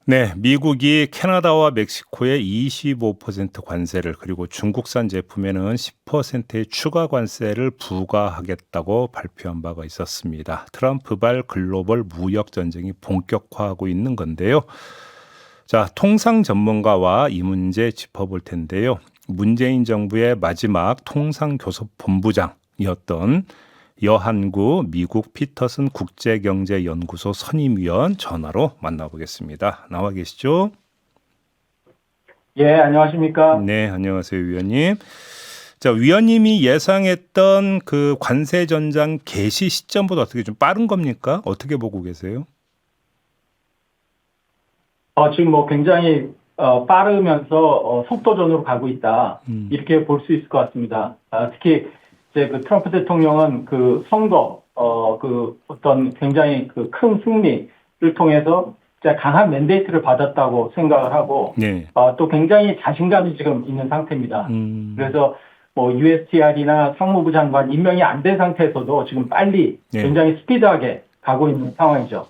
네, 미국이 캐나다와 멕시코에 25% 관세를 그리고 중국산 제품에는 10%의 추가 관세를 부과하겠다고 발표한 바가 있었습니다. 트럼프발 글로벌 무역 전쟁이 본격화하고 있는 건데요. 자, 통상 전문가와 이 문제 짚어볼 텐데요. 문재인 정부의 마지막 통상교섭본부장이었던 여한구 미국 피터슨 국제경제연구소 선임위원 전화로 만나보겠습니다. 나와 계시죠? 예, 안녕하십니까? 네, 안녕하세요, 위원님. 자, 위원님이 예상했던 그 관세 전장 개시 시점보다 어떻게 좀 빠른 겁니까? 어떻게 보고 계세요? 지금 뭐 굉장히 빠르면서 속도전으로 가고 있다. 이렇게 볼 수 있을 것 같습니다. 특히 이제 그 트럼프 대통령은 그 선거, 그 어떤 굉장히 그 큰 승리를 통해서 진짜 강한 맨데이트를 받았다고 생각을 하고, 네. 또 굉장히 자신감이 지금 있는 상태입니다. 음, 그래서 뭐 USTR이나 상무부 장관 임명이 안 된 상태에서도 지금 빨리 네. 굉장히 스피드하게 가고 있는 상황이죠.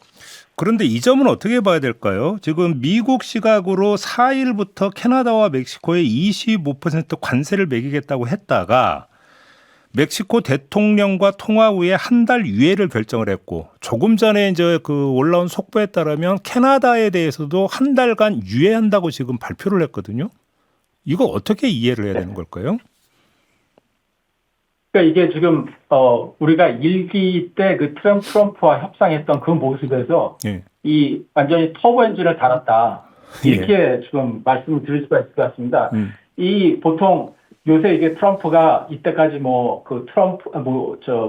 그런데 이 점은 어떻게 봐야 될까요? 지금 미국 시각으로 4일부터 캐나다와 멕시코에 25% 관세를 매기겠다고 했다가 멕시코 대통령과 통화 후에 한 달 유예를 결정을 했고 조금 전에 이제 그 올라온 속보에 따르면 캐나다에 대해서도 한 달간 유예한다고 지금 발표를 했거든요. 이거 어떻게 이해를 해야 되는 걸까요? 그러니까 이게 지금 우리가 일기 때 그 트럼프와 협상했던 그 모습에서 예. 이 완전히 터보 엔진을 달았다. 예. 이렇게 지금 말씀을 드릴 수가 있을 것 같습니다. 음. 이 보통 요새 이게 트럼프가 이때까지 뭐 그 트럼프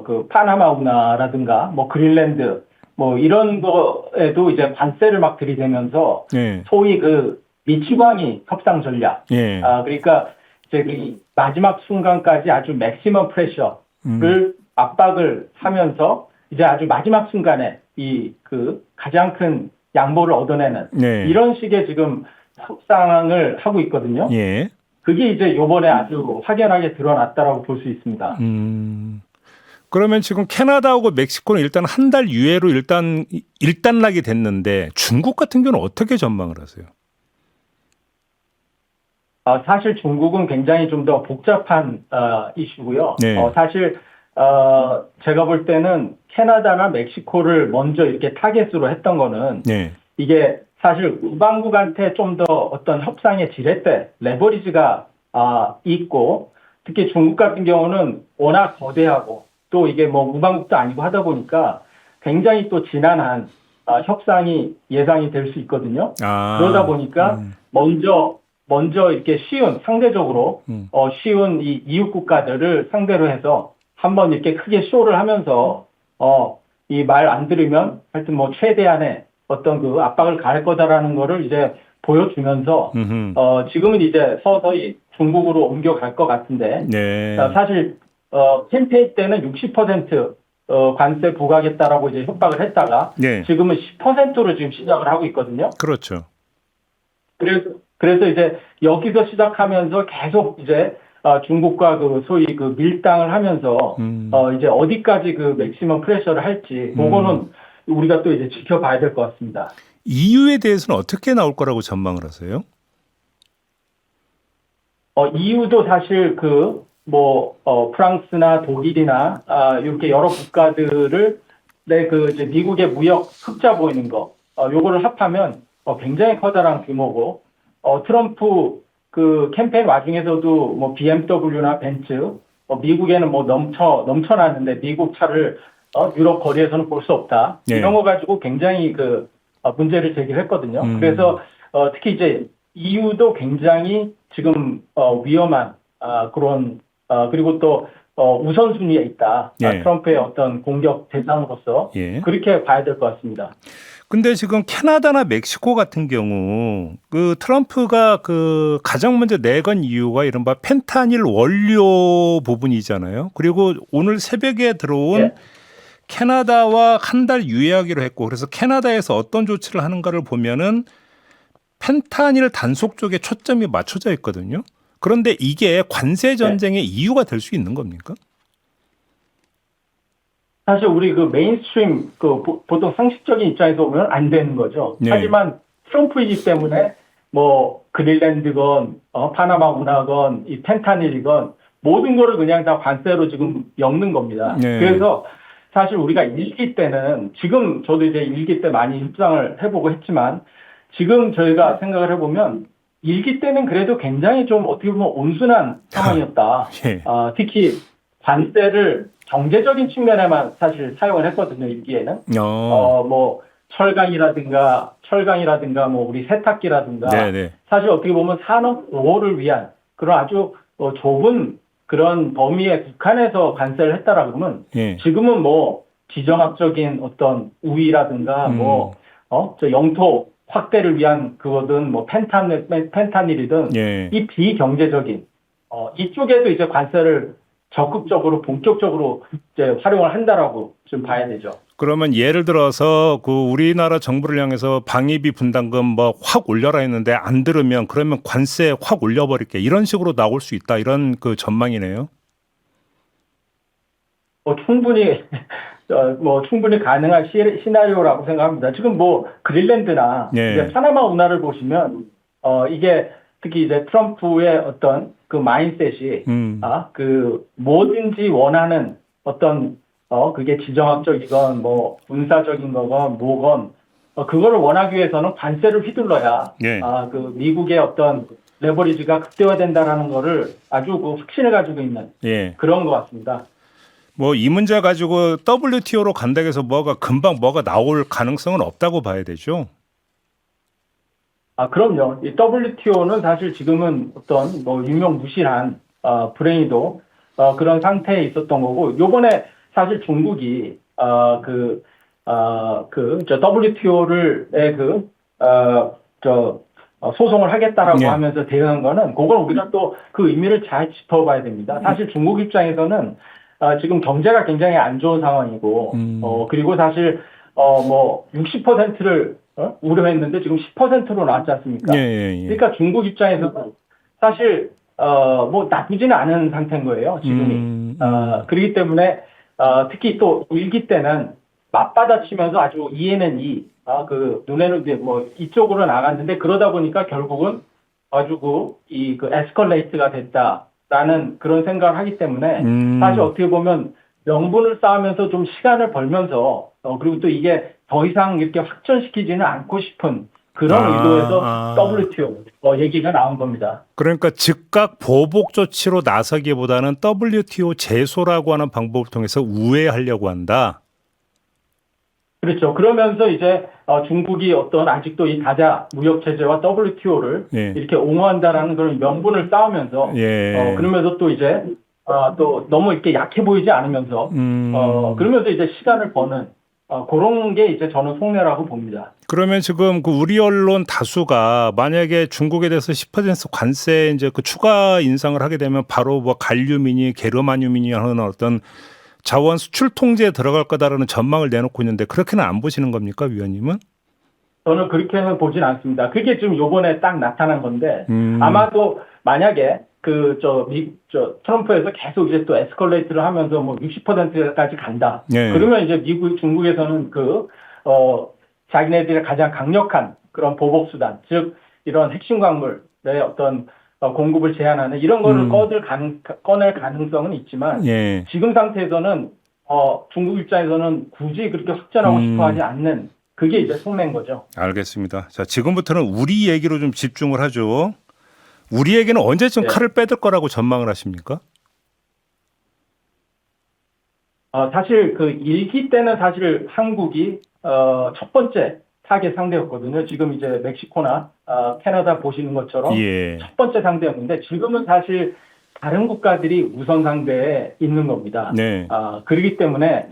그 파나마 운하라든가 뭐 그린랜드 뭐 이런 거에도 이제 관세를 막 들이대면서 예. 소위 그 미치광이 협상 전략. 예. 그러니까 이제 그 마지막 순간까지 아주 맥시멈 프레셔를 압박을 하면서 이제 아주 마지막 순간에 이 그 가장 큰 양보를 얻어내는 네. 이런 식의 지금 협상을 하고 있거든요. 예. 그게 이제 요번에 아주 확연하게 드러났다라고 볼 수 있습니다. 그러면 지금 캐나다하고 멕시코는 일단 한 달 유예로 일단락이 됐는데 중국 같은 경우는 어떻게 전망을 하세요? 사실 중국은 굉장히 좀 더 복잡한 이슈고요. 네. 사실 제가 볼 때는 캐나다나 멕시코를 먼저 이렇게 타겟으로 했던 거는 네. 이게 사실 우방국한테 좀 더 어떤 협상의 지렛대, 레버리지가 있고 특히 중국 같은 경우는 워낙 거대하고 또 이게 뭐 우방국도 아니고 하다 보니까 굉장히 또 지난한 협상이 예상이 될 수 있거든요. 그러다 보니까 먼저 이렇게 상대적으로 쉬운 이 이웃 국가들을 상대로 해서 한번 이렇게 크게 쇼를 하면서 이 말 안 들으면 하여튼 뭐 최대한의 어떤 그 압박을 가할 거다라는 거를 이제 보여주면서 지금은 이제 서서히 중국으로 옮겨갈 것 같은데 네. 사실 캠페인 때는 60% 관세 부과하겠다라고 이제 협박을 했다가 네. 지금은 10%로 지금 시작을 하고 있거든요. 그렇죠. 그래서 이제 여기서 시작하면서 계속 이제 중국과 그 소위 그 밀당을 하면서 이제 어디까지 그 맥시멈 프레셔를 할지 그거는 우리가 또 이제 지켜봐야 될 것 같습니다. EU에 대해서는 어떻게 나올 거라고 전망을 하세요? EU도 사실 프랑스나 독일이나 이렇게 여러 국가들을 이제 미국의 무역 흑자 보이는 거 요거를 합하면 굉장히 커다란 규모고 트럼프 그 캠페인 와중에서도 뭐 BMW나 벤츠 미국에는 뭐 넘쳐나는데 미국 차를 유럽 거리에서는 볼 수 없다. 네. 이런 거 가지고 굉장히 그 문제를 제기했거든요. 그래서 특히 이제 EU도 굉장히 지금 위험한 그런 그리고 또 우선순위에 있다. 예. 트럼프의 어떤 공격 대상으로서 예. 그렇게 봐야 될 것 같습니다. 근데 지금 캐나다나 멕시코 같은 경우 그 트럼프가 그 가장 먼저 내건 이유가 이른바 펜타닐 원료 부분이잖아요. 그리고 오늘 새벽에 들어온 예. 캐나다와 한 달 유예하기로 했고 그래서 캐나다에서 어떤 조치를 하는가를 보면은 펜타닐 단속 쪽에 초점이 맞춰져 있거든요. 그런데 이게 관세 전쟁의 이유가 될 수 있는 겁니까? 사실 우리 그 메인스트림 보통 상식적인 입장에서 보면 안 되는 거죠. 네. 하지만 트럼프이기 때문에 뭐 그린랜드건 파나마 운하건 이 펜타닐이건 모든 거를 그냥 다 관세로 지금 엮는 겁니다. 네. 그래서 사실 우리가 1기 때는 지금 저도 이제 1기 때 많이 협상을 해보고 했지만 지금 저희가 생각을 해보면 1기 때는 그래도 굉장히 좀 어떻게 보면 온순한 상황이었다. 예. 특히 관세를 경제적인 측면에만 사실 사용을 했거든요. 1기에는. 뭐 철강이라든가 뭐 우리 세탁기라든가 네네. 사실 어떻게 보면 산업 보호를 위한 그런 아주 좁은 그런 범위에 국한해서 관세를 했다라 그러면 예. 지금은 뭐 지정학적인 어떤 우위라든가 저 영토 확대를 위한 그거든 뭐 펜타닐이든 예. 이 비경제적인 이쪽에도 이제 관세를 적극적으로 본격적으로 이제 활용을 한다라고 좀 봐야 되죠. 그러면 예를 들어서 그 우리나라 정부를 향해서 방위비 분담금 뭐 확 올려라 했는데 안 들으면 그러면 관세 확 올려버릴게 이런 식으로 나올 수 있다 이런 그 전망이네요. 충분히 충분히 가능한 시나리오라고 생각합니다. 지금 뭐 그린랜드나 예. 이제 파나마 운하를 보시면 이게 특히 이제 트럼프의 어떤 그 마인셋이 그 뭐든지 원하는 어떤 그게 지정학적이건 뭐 군사적인 거건 뭐건 그거를 원하기 위해서는 관세를 휘둘러야 예. 그 미국의 어떤 레버리지가 극대화된다라는 거를 아주 그 확신을 가지고 있는 예. 그런 것 같습니다. 뭐 이 문제 가지고 WTO로 간다고 해서 금방 뭐가 나올 가능성은 없다고 봐야 되죠. 그럼요. 이 WTO는 사실 지금은 어떤 뭐 유명무실한 불행히도 그런 상태에 있었던 거고 요번에 사실 중국이 WTO를 소송을 하겠다라고 네. 하면서 대응한 거는 그걸 우리가 또 그 의미를 잘 짚어봐야 됩니다. 사실 중국 입장에서는 지금 경제가 굉장히 안 좋은 상황이고 그리고 사실 뭐 60%를 우려했는데 지금 10%로 나왔지 않습니까? 예. 그러니까 중국 입장에서는 사실 뭐 나쁘지는 않은 상태인 거예요. 지금이. 그렇기 때문에 특히 또 1기 때는 맞받아치면서 아주 이에는 그 눈에는 뭐 이쪽으로 나갔는데 그러다 보니까 결국은 아주 그 에스컬레이트가 됐다라는 그런 생각을 하기 때문에 사실 어떻게 보면 명분을 쌓으면서 좀 시간을 벌면서 그리고 또 이게 더 이상 이렇게 확전시키지는 않고 싶은 그런 의도에서 WTO 얘기가 나온 겁니다. 그러니까 즉각 보복 조치로 나서기보다는 WTO 제소라고 하는 방법을 통해서 우회하려고 한다. 그렇죠. 그러면서 이제 중국이 어떤 아직도 이 다자 무역 체제와 WTO를 예. 이렇게 옹호한다라는 그런 명분을 쌓으면서 예. 그러면서 또 이제 또 너무 이렇게 약해 보이지 않으면서 그러면서 이제 시간을 버는 그런 게 이제 저는 속내라고 봅니다. 그러면 지금 그 우리 언론 다수가 만약에 중국에 대해서 10% 관세 이제 그 추가 인상을 하게 되면 바로 뭐 갈륨이니 게르마늄이니 하는 어떤 자원 수출 통제에 들어갈 거다라는 전망을 내놓고 있는데 그렇게는 안 보시는 겁니까, 위원님은? 저는 그렇게는 보진 않습니다. 그게 지금 요번에 딱 나타난 건데 아마도 만약에 트럼프에서 계속 이제 또 에스컬레이트를 하면서 뭐 60%까지 간다. 네. 그러면 이제 중국에서는 자기네들의 가장 강력한 그런 보복 수단, 즉 이런 핵심 광물의 어떤 공급을 제한하는 이런 거를 꺼낼 가능성은 있지만 예. 지금 상태에서는 중국 입장에서는 굳이 그렇게 확전하고 싶어하지 않는 그게 이제 속내인 거죠. 알겠습니다. 자, 지금부터는 우리 얘기로 좀 집중을 하죠. 우리에게는 언제쯤 네. 칼을 빼들 거라고 전망을 하십니까? 사실 그 1기 때는 사실 한국이 첫 번째 타겟 상대였거든요. 지금 이제 멕시코나 캐나다 보시는 것처럼 예. 첫 번째 상대였는데 지금은 사실 다른 국가들이 우선 상대에 있는 겁니다. 네. 그렇기 때문에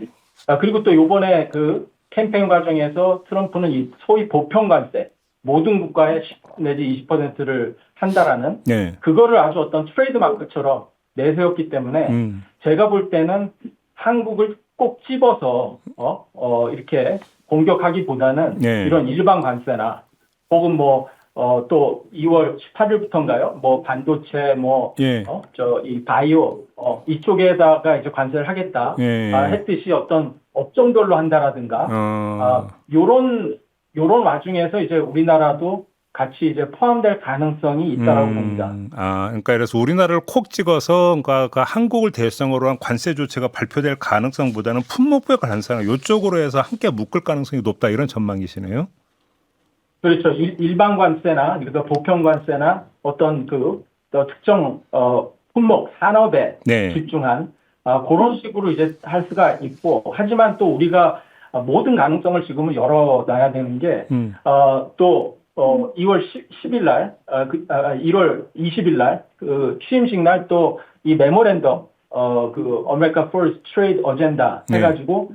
그리고 또 요번에 그 캠페인 과정에서 트럼프는 이 소위 보편 관세 모든 국가에 10 내지 20%를 한다라는 네. 그거를 아주 어떤 트레이드 마크처럼 내세웠기 때문에 제가 볼 때는 한국을 꼭 집어서 이렇게 공격하기보다는 네. 이런 일반 관세나 혹은 또 2월 18일부터인가요? 뭐 반도체 예. 이 바이오 이쪽에다가 이제 관세를 하겠다 예. 했듯이 어떤 업종별로 한다라든가 요런 와중에서 이제 우리나라도 같이 이제 포함될 가능성이 있다라고 봅니다. 그러니까 그래서 우리나라를 콕 찍어서 그러니까 그 한국을 대상으로 한 관세 조치가 발표될 가능성보다는 품목별 관세나 이쪽으로 해서 함께 묶을 가능성이 높다 이런 전망이시네요. 그렇죠. 일반 관세나 그러니까 보편 관세나 어떤 그 특정 품목 산업에 네. 집중한 그런 식으로 이제 할 수가 있고 하지만 또 우리가 모든 가능성을 지금은 열어놔야 되는 게 또 2월 10일 날 1월 20일 날 그 취임식 날 또 이 메모랜덤 그 America First Trade Agenda 해가지고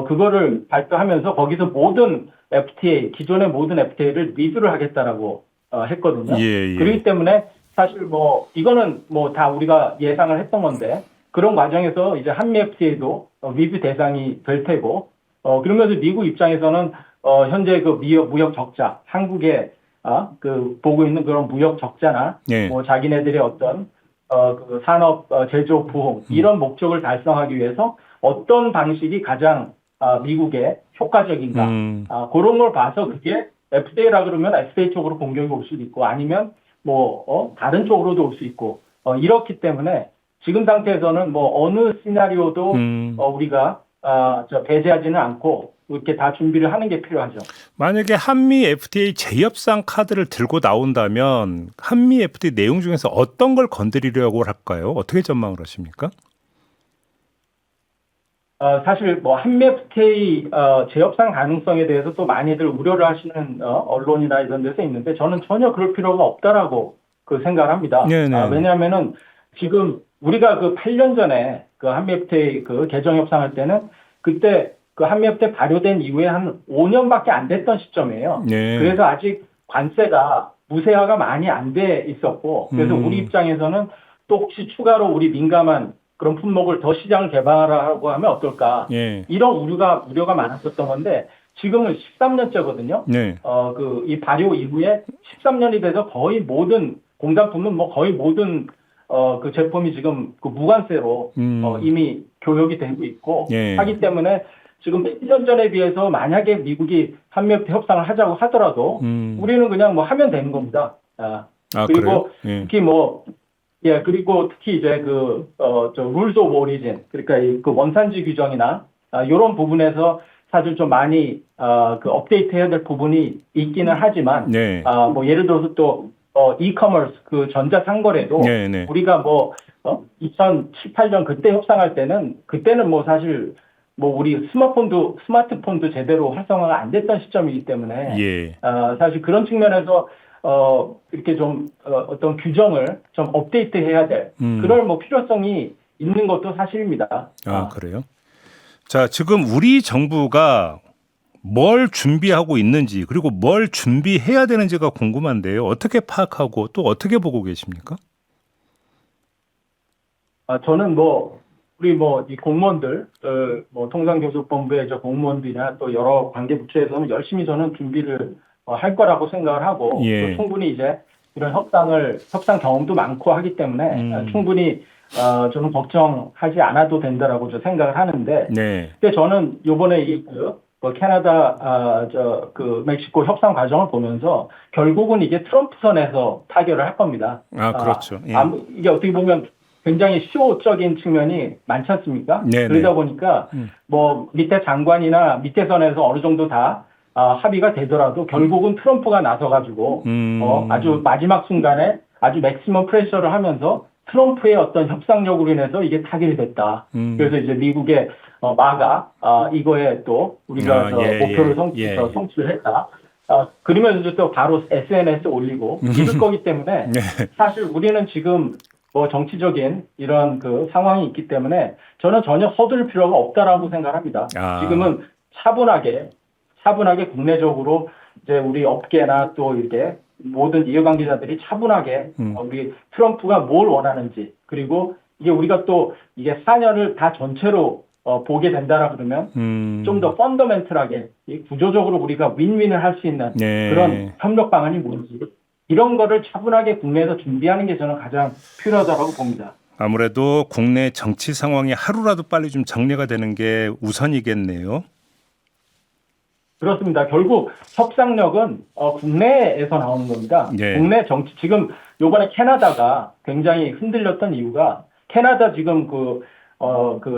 그거를 발표하면서 거기서 모든 FTA 기존의 모든 FTA를 리뷰를 하겠다라고 했거든요. 예. 그렇기 때문에 사실 뭐 이거는 뭐 다 우리가 예상을 했던 건데 그런 과정에서 이제 한미 FTA도 리뷰 대상이 될 테고 그러면서 미국 입장에서는 현재 그 무역 적자 한국에 그 보고 있는 그런 무역 적자나 예. 뭐 자기네들의 어떤 그 산업 제조 부흥 이런 목적을 달성하기 위해서 어떤 방식이 가장 미국에 효과적인가 그런 걸 봐서 그게 FTA라 그러면 FTA 쪽으로 공격이 올 수도 있고 아니면 뭐 다른 쪽으로도 올 수 있고 이렇기 때문에 지금 상태에서는 뭐 어느 시나리오도 우리가 배제하지는 않고 이렇게 다 준비를 하는 게 필요하죠. 만약에 한미 FTA 재협상 카드를 들고 나온다면 한미 FTA 내용 중에서 어떤 걸 건드리려고 할까요? 어떻게 전망을 하십니까? 사실 뭐 한미 FTA 재협상 가능성에 대해서 또 많이들 우려를 하시는 언론이나 이런 데서 있는데 저는 전혀 그럴 필요가 없다라고 그 생각을 합니다. 왜냐하면은 지금 우리가 그 8년 전에 그 한미 FTA 그 개정 협상할 때는 그때 그 한미 FTA 발효된 이후에 한 5년밖에 안 됐던 시점이에요. 그래서 아직 관세가 무세화가 많이 안 돼 있었고 그래서 우리 입장에서는 또 혹시 추가로 우리 민감한 그런 품목을 더 시장을 개발하라고 하면 어떨까? 이런 우려가 많았었던 건데 지금은 13년째거든요. 그 이 발효 이후에 13년이 돼서 거의 모든 공산품은 뭐 거의 모든 그 제품이 지금 그 무관세로 이미 교역이 되고 있고 하기 때문에 지금 1년 전에 비해서 만약에 미국이 한미 협상을 하자고 하더라도 우리는 그냥 뭐 하면 되는 겁니다. 그리고 특히 뭐 그리고 특히 이제 rules of origin, 그러니까 그 원산지 규정이나, 이런 부분에서 사실 좀 많이, 그 업데이트 해야 될 부분이 있기는 하지만, 뭐 예를 들어서 또, e-commerce, 그 전자상거래도 우리가 뭐, 2007, 8년 그때 협상할 그때는 뭐 사실 뭐 우리 스마트폰도 제대로 활성화가 안 됐던 시점이기 때문에, 사실 그런 측면에서 이렇게 좀, 어떤 규정을 좀 업데이트 해야 될, 그럴 뭐 필요성이 있는 것도 사실입니다. 그래요? 자, 지금 우리 정부가 뭘 준비하고 있는지, 그리고 뭘 준비해야 되는지가 궁금한데요. 어떻게 파악하고 또 어떻게 보고 계십니까? 저는 뭐, 우리 뭐, 이 공무원들, 뭐, 통상교섭본부의 저 공무원들이나 또 여러 관계부처에서는 열심히 저는 준비를 할 거라고 생각을 하고 또 충분히 이제 이런 협상 경험도 많고 하기 때문에 충분히 저는 걱정하지 않아도 된다라고 저 생각을 하는데 근데 저는 요번에 캐나다 그 멕시코 협상 과정을 보면서 결국은 이게 트럼프 선에서 타결을 할 겁니다. 그렇죠. 이게 어떻게 보면 굉장히 쇼적인 측면이 많지 않습니까? 그러다 보니까 뭐 밑에 장관이나 밑에 선에서 어느 정도 다 합의가 되더라도 결국은 트럼프가 나서가지고 아주 마지막 순간에 아주 맥시멈 프레셔를 하면서 트럼프의 어떤 협상력으로 인해서 이게 타결이 됐다. 그래서 이제 미국의 마가 이거에 또 우리가 목표를 성취를 했다. 그러면서 또 바로 SNS에 올리고 이럴 거기 때문에 사실 우리는 지금 뭐 정치적인 이런 그 상황이 있기 때문에 저는 전혀 서두를 필요가 없다라고 생각합니다. 지금은 차분하게 국내적으로 이제 우리 업계나 또 이렇게 모든 이해관계자들이 차분하게 우리 트럼프가 뭘 원하는지 그리고 이게 우리가 또 이게 4년을 다 전체로 보게 된다라 그러면 좀 더 펀더멘털하게 구조적으로 우리가 윈윈을 할 수 있는 그런 협력 방안이 뭔지 이런 거를 차분하게 국내에서 준비하는 게 저는 가장 필요하다고 봅니다. 아무래도 국내 정치 상황이 하루라도 빨리 좀 정리가 되는 게 우선이겠네요. 그렇습니다. 결국 협상력은 국내에서 나오는 겁니다. 예. 국내 정치 지금 요번에 캐나다가 굉장히 흔들렸던 이유가 캐나다 지금 그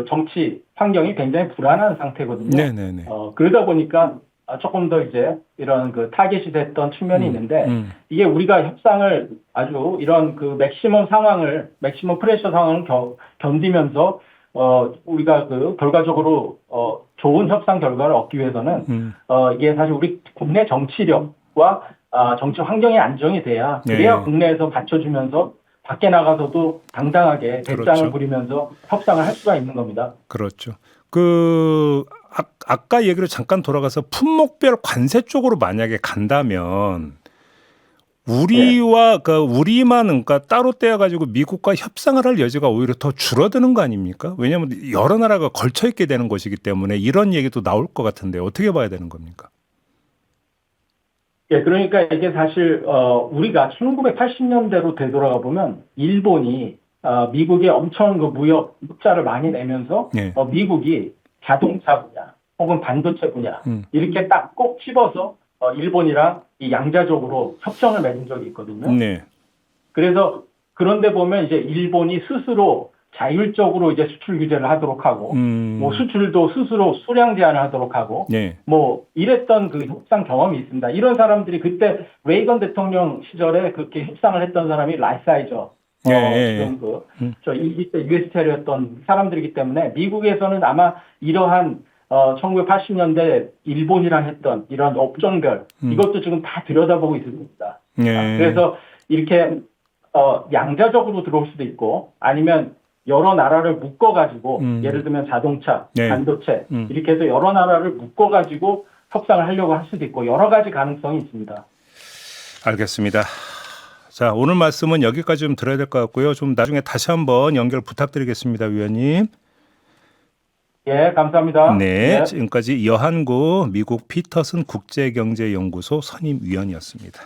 정치 환경이 굉장히 불안한 상태거든요. 네네네. 그러다 보니까 조금 더 이제 이런 그 타겟이 됐던 측면이 있는데 이게 우리가 협상을 아주 이런 그 맥시멈 프레셔 상황을 견디면서 우리가 그 결과적으로 좋은 협상 결과를 얻기 위해서는 이게 사실 우리 국내 정치력과 정치 환경이 안정이 돼야 그래야 네. 국내에서 받쳐주면서 밖에 나가서도 당당하게 대장을 그렇죠. 부리면서 협상을 할 수가 있는 겁니다. 그렇죠. 아까 얘기로 잠깐 돌아가서 품목별 관세 쪽으로 만약에 간다면 우리와 우리만 그러니까 따로 떼어가지고 미국과 협상을 할 여지가 오히려 더 줄어드는 거 아닙니까? 왜냐하면 여러 나라가 걸쳐 있게 되는 것이기 때문에 이런 얘기도 나올 것 같은데 어떻게 봐야 되는 겁니까? 예, 그러니까 이게 사실 우리가 1980년대로 되돌아가 보면 일본이 미국에 엄청 그 무역 흑자를 많이 내면서 네. 미국이 자동차 분야 혹은 반도체 분야 이렇게 딱 꼭 집어서 일본이랑 이 양자적으로 협정을 맺은 적이 있거든요. 네. 그래서 그런데 보면 이제 일본이 스스로 자율적으로 이제 수출 규제를 하도록 하고 뭐 수출도 스스로 수량 제한을 하도록 하고 네. 뭐 이랬던 그 협상 경험이 있습니다. 이런 사람들이 그때 레이건 대통령 시절에 그렇게 협상을 했던 사람이 라이사이저 지금 저 이때 US 테러였던 사람들이기 때문에 미국에서는 아마 이러한 1980년대 일본이랑 했던 이런 업종별 이것도 지금 다 들여다보고 있습니다. 네. 그래서 이렇게 양자적으로 들어올 수도 있고 아니면 여러 나라를 묶어가지고 예를 들면 자동차, 네. 반도체 이렇게 해서 여러 나라를 묶어가지고 협상을 하려고 할 수도 있고 여러 가지 가능성이 있습니다. 알겠습니다. 자, 오늘 말씀은 여기까지 좀 들어야 될 것 같고요. 좀 나중에 다시 한번 연결 부탁드리겠습니다, 위원님. 예, 감사합니다. 네, 예. 지금까지 여한구 미국 피터슨 국제경제연구소 선임위원이었습니다.